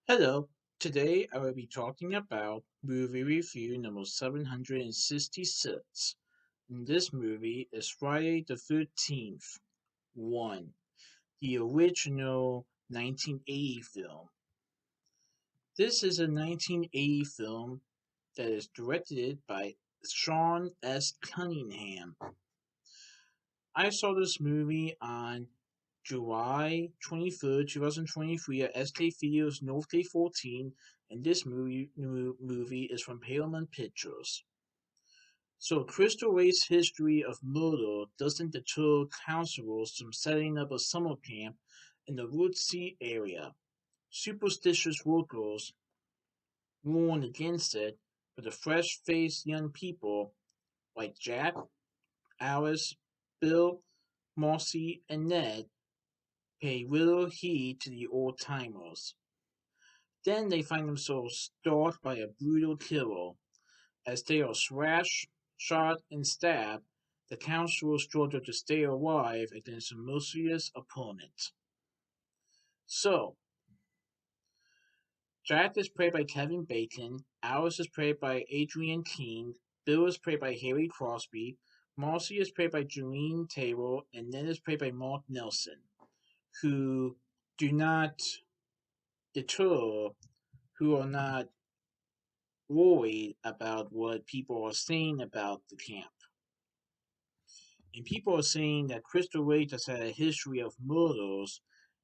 Hello, today I will be talking about movie review number 766. And this movie is Friday the 13th, 1, the original 1980 film. This is a 1980 film that is directed by Sean S. Cunningham. I saw this movie on July 23rd, 2023 at Xscape Theaters Northgate 14, and this movie is from Paramount Pictures. So Crystal Ray's history of murder doesn't deter counselors from setting up a summer camp in the woodsy area. Superstitious workers warn against it, but the fresh-faced young people like Jack, Alice, Bill, Marcy, and Ned pay little heed to the old-timers. Then they find themselves stalked by a brutal killer. As they are slashed, shot, and stabbed, the counselors struggle to stay alive against a merciless opponent. So, Jack is played by Kevin Bacon, Alice is played by Adrienne King, Bill is played by Harry Crosby, Marcy is played by Jereen Taylor, and Ned is played by Mark Nelson, who do not deter, who are not worried about what people are saying about the camp. And people are saying that Crystal Lake has had a history of murders,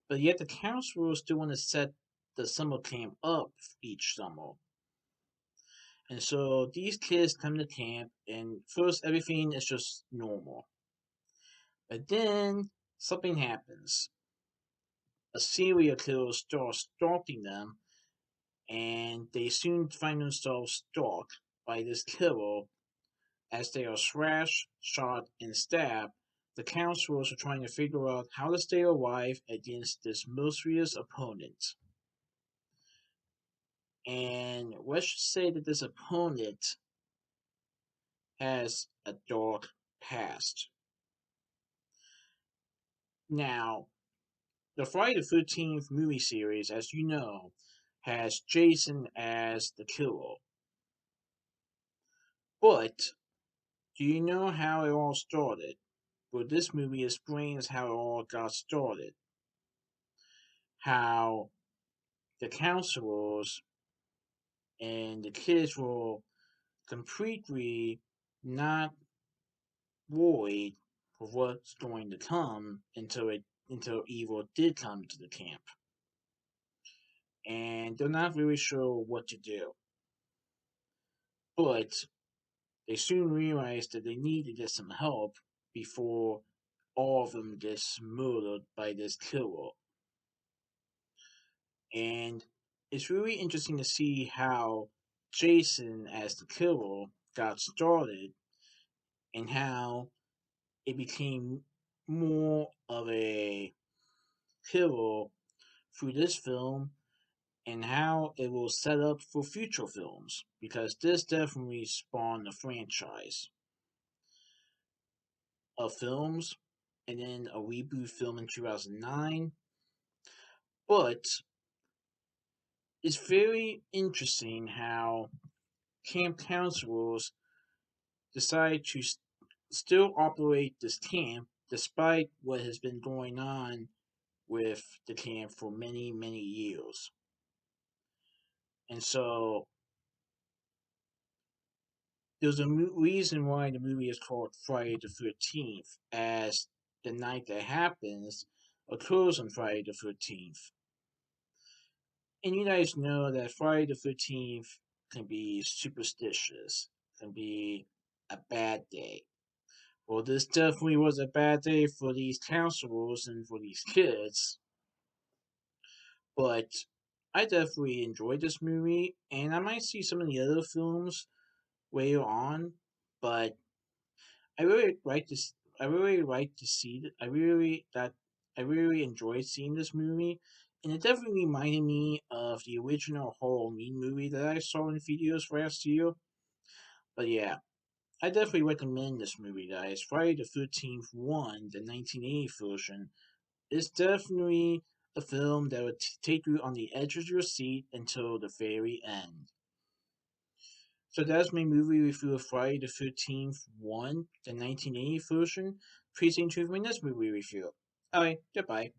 but yet the counselors still want to set the summer camp up each summer. And so these kids come to camp, and first everything is just normal. But then something happens. A serial killer starts stalking them, and they soon find themselves stalked by this killer. As they are slashed, shot, and stabbed, the counselors are trying to figure out how to stay alive against this merciless opponent. And let's just say that this opponent has a dark past. Now, the Friday the 13th movie series, as you know, has Jason as the killer. But, do you know how it all started? Well, this movie explains how it all got started. How the counselors and the kids were completely not worried for what's going to come until evil did come to the camp. And they're not really sure what to do. But they soon realize that they need to get some help before all of them gets murdered by this killer. And it's really interesting to see how Jason, as the killer, got started and how it became more of a killer through this film and how it will set up for future films because this definitely spawned a franchise of films and then a reboot film in 2009. But it's very interesting how camp counselors decide to still operate this camp despite what has been going on with the camp for many, many years. And so there's a reason why the movie is called Friday the 13th, as the night that happens occurs on Friday the 13th. And you guys know that Friday the 13th can be superstitious, can be a bad day. Well, this definitely was a bad day for these counselors and for these kids, but I definitely enjoyed this movie, and I might see some of the other films later on, but I really like this. I really like to see that. I really enjoyed seeing this movie, and it definitely reminded me of the original Halloween movie that I saw in theaters last year. But yeah, I definitely recommend this movie, guys. Friday the 13th one, the 1980 version, is definitely a film that would take you on the edge of your seat until the very end. So that's my movie review of Friday the 13th 1, the 1980 version. Please stay tuned for my next movie review. Alright, goodbye.